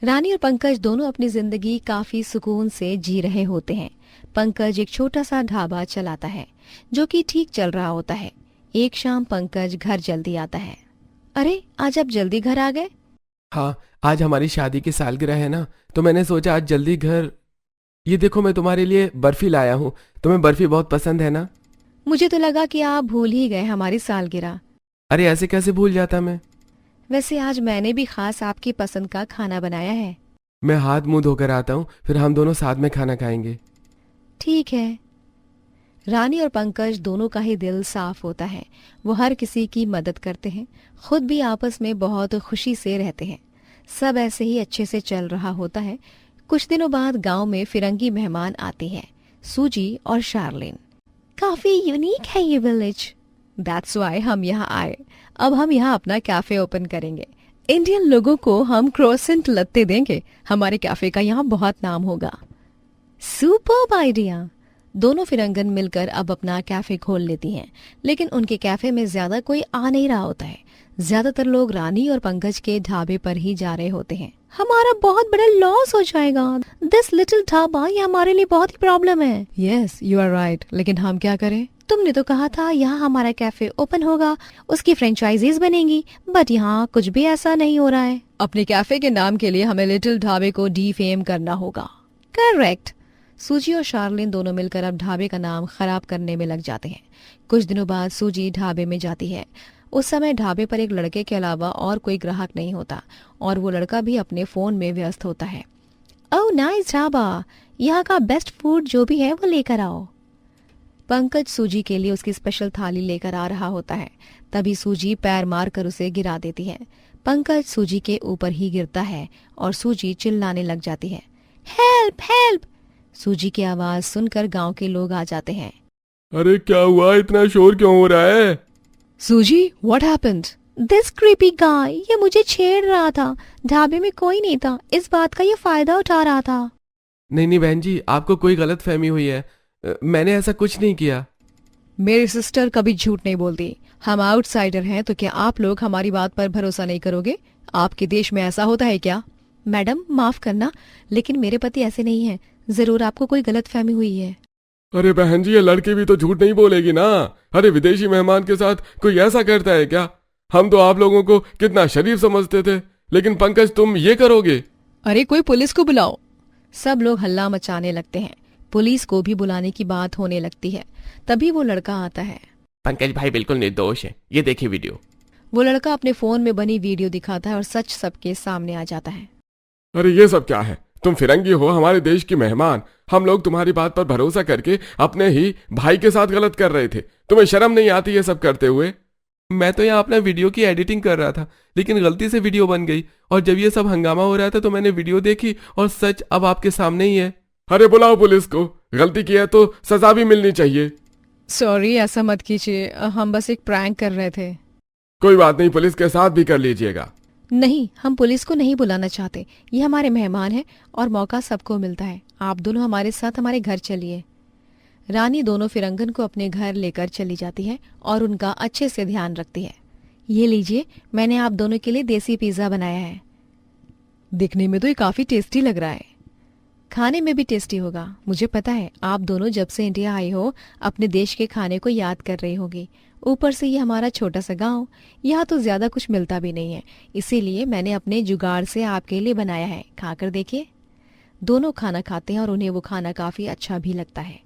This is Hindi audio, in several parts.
रानी और पंकज दोनों अपनी जिंदगी काफी सुकून से जी रहे होते हैं। पंकज एक छोटा सा ढाबा चलाता है जो कि ठीक चल रहा होता है। एक शाम पंकज घर जल्दी आता है। अरे, आज आप जल्दी घर आ गए? हाँ, आज हमारी शादी की सालगिरह है ना, तो मैंने सोचा आज जल्दी घर। ये देखो, मैं तुम्हारे लिए बर्फी लाया हूँ। तुम्हें बर्फी बहुत पसंद है ना? मुझे तो लगा कि आप भूल ही गए हमारी सालगिरह। अरे ऐसे कैसे भूल जाता मैं। वैसे आज मैंने भी खास आपकी पसंद का खाना बनाया है। मैं हाथ मुंह धोकर आता हूँ, फिर हम दोनों साथ में खाना खाएंगे। ठीक है। रानी और पंकज दोनों का ही दिल साफ होता है। वो हर किसी की मदद करते हैं, खुद भी आपस में बहुत खुशी से रहते हैं। सब ऐसे ही अच्छे से चल रहा होता है। कुछ दिनों बाद गांव में फिरंगी मेहमान आती हैं, सूजी और शार्लिन। काफी यूनिक है ये विलेज। दैट्स वाई हम यहाँ आए। अब हम यहाँ अपना कैफे ओपन करेंगे। इंडियन लोगों को हम क्रोसेंट लत्ते देंगे। हमारे कैफे का यहाँ बहुत नाम होगा। Superb idea. दोनों फिरंगन मिलकर अब अपना कैफे खोल लेती हैं, लेकिन उनके कैफे में ज्यादा कोई आ नहीं रहा होता है। ज्यादातर लोग रानी और पंकज के ढाबे पर ही जा रहे होते हैं। हमारा बहुत बड़ा लॉस हो जाएगा। दिस लिटिल ढाबा, ये हमारे लिए बहुत ही प्रॉब्लम है। यस, यू आर राइट, लेकिन हम क्या करें? तुमने तो कहा था यहाँ हमारा कैफे ओपन होगा, उसकी फ्रेंचाइजीज बनेंगी, बट यहाँ कुछ भी ऐसा नहीं हो रहा है। अपने कैफे के नाम के लिए हमें लिटिल ढाबे को डीफेम करना होगा। करेक्ट। सूजी और शार्लिन दोनों मिलकर अब ढाबे का नाम खराब करने में लग जाते हैं। कुछ दिनों बाद सूजी ढाबे में जाती है। उस समय ढाबे पर एक लड़के के अलावा और कोई ग्राहक नहीं होता और वो लड़का भी अपने फोन में व्यस्त होता है। ओह नाइस ढाबा, यहाँ का बेस्ट फूड जो भी है वो लेकर आओ। पंकज सूजी के लिए उसकी स्पेशल थाली लेकर आ रहा होता है। तभी सूजी पैर मार कर उसे गिरा देती है। पंकज सूजी के ऊपर ही गिरता है और सूजी चिल्लाने लग जाती है, हेल्प हेल्प। सूजी की आवाज सुनकर गांव के लोग आ जाते हैं। अरे क्या हुआ, इतना शोर क्यों हो रहा है? सूजी, व्हाट हैपेंड? दिस क्रीपी गाय, ये मुझे छेड़ रहा था। ढाबे में कोई नहीं था, इस बात का ये फायदा उठा रहा था। नहीं नहीं बहन जी, आपको कोई गलत फहमी हुई है। मैंने ऐसा कुछ नहीं किया। मेरी सिस्टर कभी झूठ नहीं बोलती। हम आउटसाइडर हैं, तो क्या आप लोग हमारी बात पर भरोसा नहीं करोगे? आपके देश में ऐसा होता है क्या? मैडम माफ करना, लेकिन मेरे पति ऐसे नहीं हैं। जरूर आपको कोई गलत फहमी हुई है। अरे बहन जी, ये लड़की भी तो झूठ नहीं बोलेगी ना। अरे विदेशी मेहमान के साथ कोई ऐसा करता है क्या? हम तो आप लोगों को कितना शरीफ समझते थे, लेकिन पंकज तुम ये करोगे? अरे कोई पुलिस को बुलाओ। सब लोग हल्ला मचाने लगते हैं। पुलिस को भी बुलाने की बात होने लगती है। तभी वो लड़का आता है। पंकज भाई बिल्कुल निर्दोष है, ये देखिए वीडियो। वो लड़का अपने फोन में बनी वीडियो दिखाता है और सच सबके सामने आ जाता है। अरे ये सब क्या है? तुम फिरंगी हो, हमारे देश की मेहमान। हम लोग तुम्हारी बात पर भरोसा करके अपने ही भाई के साथ गलत कर रहे थे। तुम्हें शर्म नहीं आती ये सब करते हुए? मैं तो यहाँ अपना वीडियो की एडिटिंग कर रहा था, लेकिन गलती से वीडियो बन गई, और जब ये सब हंगामा हो रहा था तो मैंने वीडियो देखी और सच अब आपके सामने ही है। अरे बुलाओ पुलिस को, गलती की है तो सजा भी मिलनी चाहिए। सॉरी, ऐसा मत कीजिए, हम बस एक प्रैंक कर रहे थे। कोई बात नहीं, पुलिस के साथ भी कर लीजिएगा। नहीं, हम पुलिस को नहीं बुलाना चाहते। ये हमारे मेहमान हैं और मौका सबको मिलता है। आप दोनों हमारे साथ हमारे घर चलिए। रानी दोनों फिरंगन को अपने घर लेकर चली जाती है और उनका अच्छे से ध्यान रखती है। ये लीजिए, मैंने आप दोनों के लिए देसी पिज्जा बनाया है। दिखने में तो ये काफी टेस्टी लग रहा है। खाने में भी टेस्टी होगा। मुझे पता है आप दोनों जब से इंडिया आए हो अपने देश के खाने को याद कर रही होगी। ऊपर से ये हमारा छोटा सा गांव, यहाँ तो ज्यादा कुछ मिलता भी नहीं है, इसीलिए मैंने अपने जुगाड़ से आपके लिए बनाया है। खाकर देखिए। दोनों खाना खाते हैं और उन्हें वो खाना काफी अच्छा भी लगता है।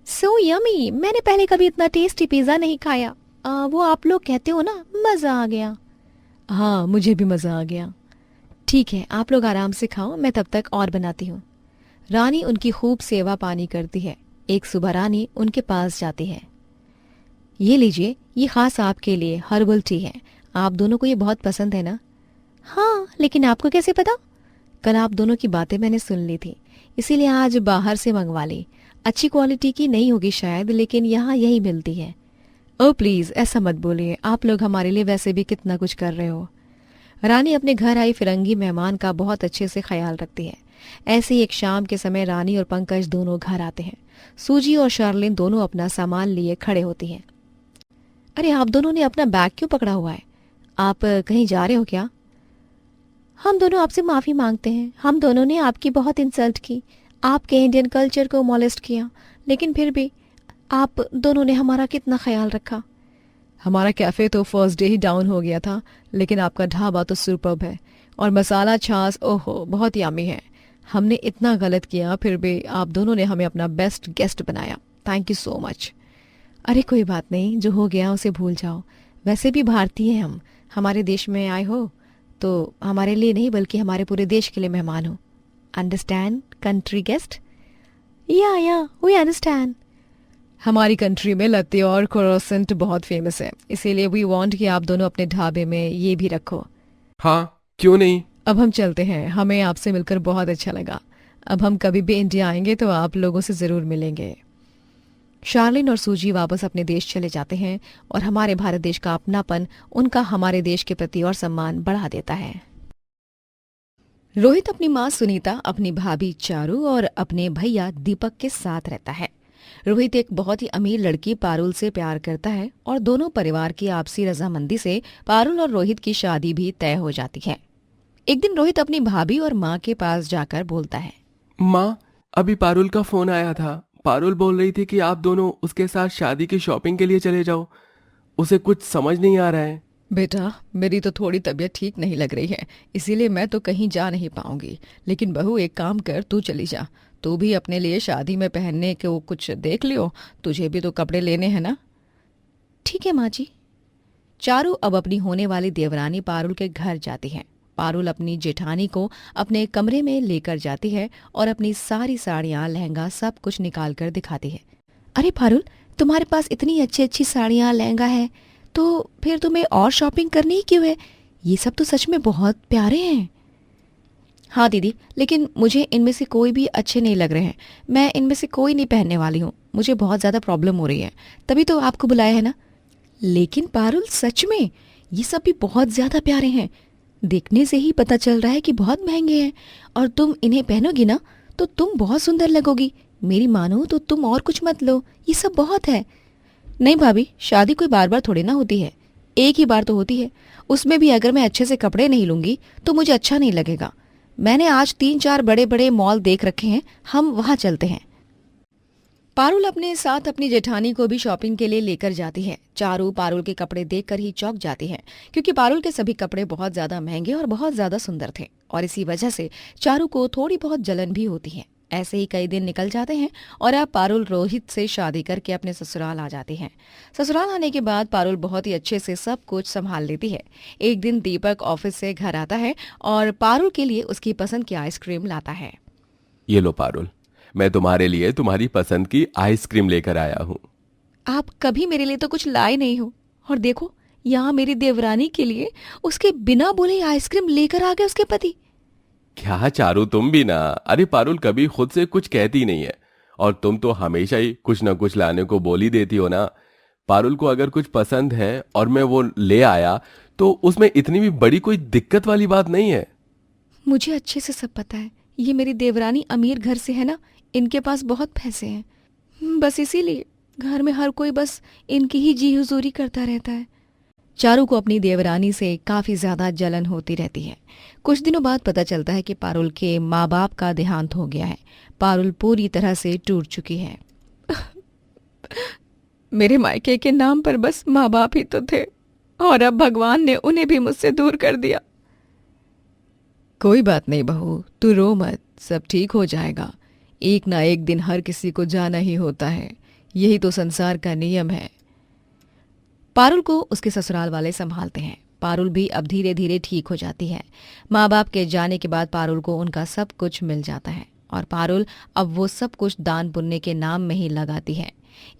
सो यमी, मैंने पहले कभी इतना टेस्टी पिज्जा नहीं खाया। वो आप लोग कहते हो ना, मजा आ गया। हाँ, मुझे भी मजा आ गया। ठीक है, आप लोग आराम से खाओ, मैं तब तक और बनाती हूँ। रानी उनकी खूब सेवा पानी करती है। एक सुबह रानी उनके पास जाती है। ये लीजिए, ये खास आपके लिए हर्बल टी है। आप दोनों को ये बहुत पसंद है ना? हाँ, लेकिन आपको कैसे पता? कल आप दोनों की बातें मैंने सुन ली थी, इसीलिए आज बाहर से मंगवा ली। अच्छी क्वालिटी की नहीं होगी शायद, लेकिन यहाँ यही मिलती है। ओ प्लीज, ऐसा मत बोलिए, आप लोग हमारे लिए वैसे भी कितना कुछ कर रहे हो। रानी अपने घर आई फिरंगी मेहमान का बहुत अच्छे से ख्याल रखती है। ऐसे ही एक शाम के समय रानी और पंकज दोनों घर आते हैं। सूजी और शार्लिन दोनों अपना सामान लिए खड़े होती हैं। अरे, आप दोनों ने अपना बैग क्यों पकड़ा हुआ है? आप कहीं जा रहे हो क्या? हम दोनों आपसे माफ़ी मांगते हैं। हम दोनों ने आपकी बहुत इंसल्ट की, आपके इंडियन कल्चर को मॉलेस्ट किया, लेकिन फिर भी आप दोनों ने हमारा कितना ख्याल रखा। हमारा कैफ़े तो फर्स्ट डे ही डाउन हो गया था, लेकिन आपका ढाबा तो सुपर्ब है और मसाला छाछ ओहो बहुत यामी है। हमने इतना गलत किया, फिर भी आप दोनों ने हमें अपना बेस्ट गेस्ट बनाया। Thank you so much. अरे कोई बात नहीं, जो हो गया उसे भूल जाओ। वैसे भी भारतीय हैं हम, हमारे देश में आए हो तो हमारे लिए नहीं बल्कि हमारे पूरे देश के लिए मेहमान हो। Understand country guest? या वी अंडरस्टैंड। हमारी कंट्री में लत्ते और क्रोसेंट बहुत फेमस है, इसीलिए वी वांट कि आप दोनों अपने ढाबे में ये भी रखो। हाँ, क्यों नहीं। अब हम चलते हैं, हमें आपसे मिलकर बहुत अच्छा लगा। अब हम कभी भी इंडिया आएंगे तो आप लोगों से ज़रूर मिलेंगे। शार्लिन और सूजी वापस अपने देश चले जाते हैं और हमारे भारत देश का अपनापन उनका हमारे देश के प्रति और सम्मान बढ़ा देता है। रोहित अपनी माँ सुनीता, अपनी भाभी चारू और अपने भैया दीपक के साथ रहता है। रोहित एक बहुत ही अमीर लड़की पारुल से प्यार करता है और दोनों परिवार की आपसी रजामंदी से पारुल और रोहित की शादी भी तय हो जाती है। एक दिन रोहित अपनी भाभी और माँ के पास जाकर बोलता है, माँ, अभी पारुल का फोन आया था। पारुल बोल रही थी कि आप दोनों उसके साथ शादी की शॉपिंग के लिए चले जाओ। उसे कुछ समझ नहीं आ रहा है। बेटा, मेरी तो थोड़ी तबीयत ठीक नहीं लग रही है, इसीलिए मैं तो कहीं जा नहीं पाऊंगी। लेकिन बहू एक काम कर, तू चली जा। तू भी अपने लिए शादी में पहनने को कुछ देख लियो, तुझे भी तो कपड़े लेने हैं ना। ठीक है माँ जी। चारू अब अपनी होने वाली देवरानी पारुल के घर जाती है। पारुल अपनी जेठानी को अपने कमरे में लेकर जाती है और अपनी सारी साड़ियाँ लहंगा सब कुछ निकाल कर दिखाती है। अरे पारुल, तुम्हारे पास इतनी अच्छी अच्छी साड़ियाँ लहंगा है, तो फिर तुम्हें और शॉपिंग करनी ही क्यों है? ये सब तो सच में बहुत प्यारे हैं। हाँ दीदी, लेकिन मुझे इनमें से कोई भी अच्छे नहीं लग रहे हैं। मैं इनमें से कोई नहीं पहनने वाली हूँ, मुझे बहुत ज़्यादा प्रॉब्लम हो रही है, तभी तो आपको बुलाया है ना। लेकिन पारुल, सच में ये सब भी बहुत ज़्यादा प्यारे हैं। देखने से ही पता चल रहा है कि बहुत महंगे हैं, और तुम इन्हें पहनोगी ना तो तुम बहुत सुंदर लगोगी। मेरी मानो तो तुम और कुछ मत लो, ये सब बहुत है। नहीं भाभी, शादी कोई बार बार थोड़ी ना होती है, एक ही बार तो होती है। उसमें भी अगर मैं अच्छे से कपड़े नहीं लूंगी तो मुझे अच्छा नहीं लगेगा। मैंने आज 3-4 बड़े बड़े मॉल देख रखे हैं, हम वहां चलते हैं। पारुल अपने साथ अपनी जेठानी को भी शॉपिंग के लिए लेकर जाती है। चारू पारुल के कपड़े देखकर ही चौंक जाती है, क्योंकि पारुल के सभी कपड़े बहुत ज्यादा महंगे और बहुत ज्यादा सुंदर थे, और इसी वजह से चारू को थोड़ी बहुत जलन भी होती है। ऐसे ही कई दिन निकल जाते हैं और अब पारुल रोहित से शादी करके अपने ससुराल आ जाती है। ससुराल आने के बाद पारुल बहुत ही अच्छे से सब कुछ संभाल लेती है। एक दिन दीपक ऑफिस से घर आता है और पारुल के लिए उसकी पसंद की आइसक्रीम लाता है। ये लो पारुल, मैं तुम्हारे लिए तुम्हारी पसंद की आइसक्रीम लेकर आया हूँ। आप कभी मेरे लिए तो कुछ लाए नहीं हो, और देखो यहाँ मेरी देवरानी के लिए उसके बिना बोले आइसक्रीम लेकर आ गए उसके पति। क्या चारू, तुम भी ना। अरे पारुल कभी खुद से कुछ कहती नहीं है, और तुम तो हमेशा ही कुछ ना कुछ लाने को बोल ही देती हो ना। पारुल को अगर कुछ पसंद है और मैं वो ले आया तो उसमें इतनी भी बड़ी कोई दिक्कत वाली बात नहीं है। मुझे अच्छे से सब पता है, ये मेरी देवरानी अमीर घर से है ना, इनके पास बहुत पैसे हैं, बस इसीलिए घर में हर कोई बस इनकी ही जी हुजूरी करता रहता है। चारू को अपनी देवरानी से काफी ज्यादा जलन होती रहती है। कुछ दिनों बाद पता चलता है कि पारुल के माँ बाप का देहांत हो गया है। पारुल पूरी तरह से टूट चुकी है। मेरे मायके के नाम पर बस माँ बाप ही तो थे, और अब भगवान ने उन्हें भी मुझसे दूर कर दिया। कोई बात नहीं बहू, तू रो मत, सब ठीक हो जाएगा। एक ना एक दिन हर किसी को जाना ही होता है, यही तो संसार का नियम है। पारुल को उसके ससुराल वाले संभालते हैं। पारुल भी अब धीरे धीरे ठीक हो जाती है। माँ बाप के जाने के बाद पारुल को उनका सब कुछ मिल जाता है, और पारुल अब वो सब कुछ दान पुण्य के नाम में ही लगाती है।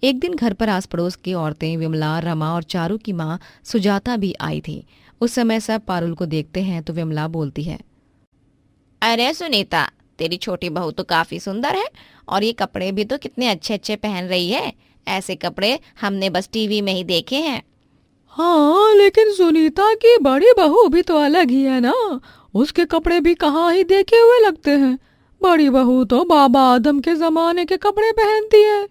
एक दिन घर पर आस पड़ोस की औरतें विमला, रमा और चारू की माँ सुजाता भी आई थी। उस समय सब पारुल को देखते हैं तो विमला बोलती है, अरे सुनीता, तेरी छोटी बहू तो काफी सुंदर है, और ये कपड़े भी तो कितने अच्छे अच्छे पहन रही है। ऐसे कपड़े हमने बस टीवी में ही देखे हैं। हाँ, लेकिन सुनीता की बड़ी बहू भी तो अलग ही है ना, उसके कपड़े भी कहाँ ही देखे हुए लगते हैं। बड़ी बहू तो बाबा आदम के जमाने के कपड़े पहनती है।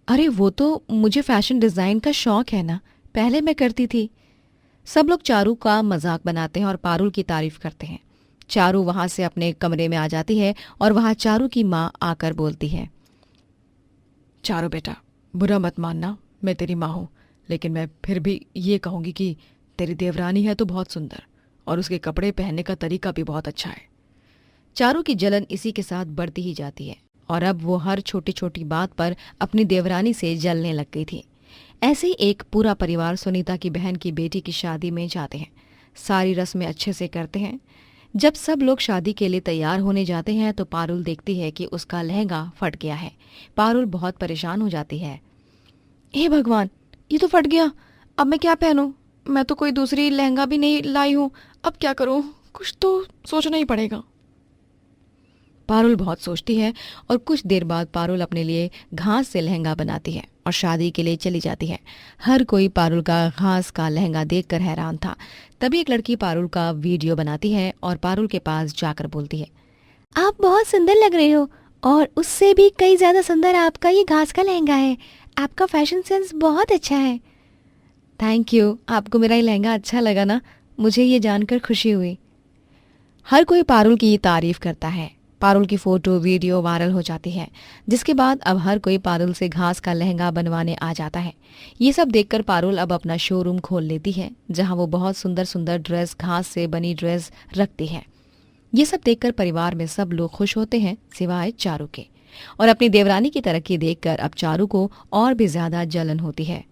अरे वो तो मुझे फैशन डिजाइन का शौक है ना, पहले मैं करती थी। सब लोग चारू का मजाक बनाते हैं और पारुल की तारीफ करते हैं। चारू वहां से अपने कमरे में आ जाती है और वहां चारू की माँ आकर बोलती है, चारू बेटा, बुरा मत मानना, मैं तेरी माँ हूँ, लेकिन मैं फिर भी ये कहूँगी कि तेरी देवरानी है तो बहुत सुंदर और उसके कपड़े पहनने का तरीका भी बहुत अच्छा है। चारू की जलन इसी के साथ बढ़ती ही जाती है और अब वो हर छोटी छोटी बात पर अपनी देवरानी से जलने लग गई थी। ऐसे ही एक पूरा परिवार सुनीता की बहन की बेटी की शादी में जाते हैं। सारी रस्में अच्छे से करते हैं। जब सब लोग शादी के लिए तैयार होने जाते हैं तो पारुल देखती है कि उसका लहंगा फट गया है। पारुल बहुत परेशान हो जाती है। हे भगवान, ये तो फट गया, अब मैं क्या पहनूं? मैं तो कोई दूसरी लहंगा भी नहीं लाई हूँ, अब क्या करूं? कुछ तो सोचना ही पड़ेगा। पारुल बहुत सोचती है और कुछ देर बाद पारुल अपने लिए घास से लहंगा बनाती है और शादी के लिए चली जाती है। हर कोई पारुल का घास का लहंगा देखकर हैरान था। तभी एक लड़की पारुल का वीडियो बनाती है और पारुल के पास जाकर बोलती है, आप बहुत सुंदर लग रहे हो और उससे भी कई ज्यादा सुंदर आपका ये घास का लहंगा है। आपका फैशन सेंस बहुत अच्छा है। थैंक यू, आपको मेरा ये लहंगा अच्छा लगा ना? मुझे ये जानकर खुशी हुई। हर कोई पारुल की तारीफ करता है। पारुल की फोटो वीडियो वायरल हो जाती है, जिसके बाद अब हर कोई पारुल से घास का लहंगा बनवाने आ जाता है। ये सब देखकर पारुल अब अपना शोरूम खोल लेती है, जहां वो बहुत सुंदर सुंदर ड्रेस, घास से बनी ड्रेस रखती है। ये सब देखकर परिवार में सब लोग खुश होते हैं सिवाय चारू के, और अपनी देवरानी की तरक्की देखकर अब चारू को और भी ज्यादा जलन होती है।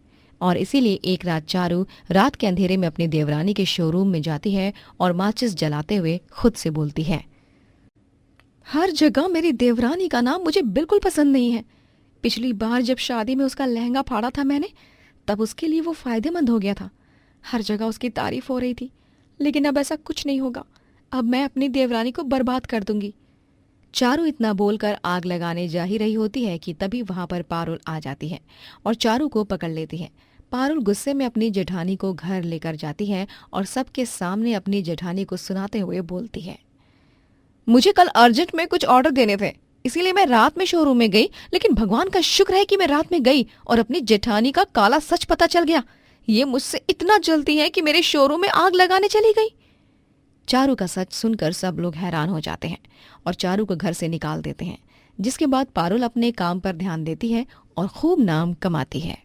और इसीलिए एक रात चारू रात के अंधेरे में अपनी देवरानी के शोरूम में जाती है और माचिस जलाते हुए खुद से बोलती है, हर जगह मेरी देवरानी का नाम मुझे बिल्कुल पसंद नहीं है। पिछली बार जब शादी में उसका लहंगा फाड़ा था मैंने, तब उसके लिए वो फायदेमंद हो गया था। हर जगह उसकी तारीफ हो रही थी, लेकिन अब ऐसा कुछ नहीं होगा। अब मैं अपनी देवरानी को बर्बाद कर दूंगी। चारू इतना बोलकर आग लगाने जा ही रही होती है कि तभी वहां पर पारुल आ जाती है और चारू को पकड़ लेती है। पारुल गुस्से में अपनी जेठानी को घर लेकर जाती है और सबके सामने अपनी जेठानी को सुनाते हुए बोलती है, मुझे कल अर्जेंट में कुछ ऑर्डर देने थे, इसीलिए मैं रात में शोरूम में गई, लेकिन भगवान का शुक्र है कि मैं रात में गई और अपनी जेठानी का काला सच पता चल गया। ये मुझसे इतना जलती है कि मेरे शोरूम में आग लगाने चली गई। चारू का सच सुनकर सब लोग हैरान हो जाते हैं और चारू को घर से निकाल देते हैं, जिसके बाद पारुल अपने काम पर ध्यान देती है और खूब नाम कमाती है।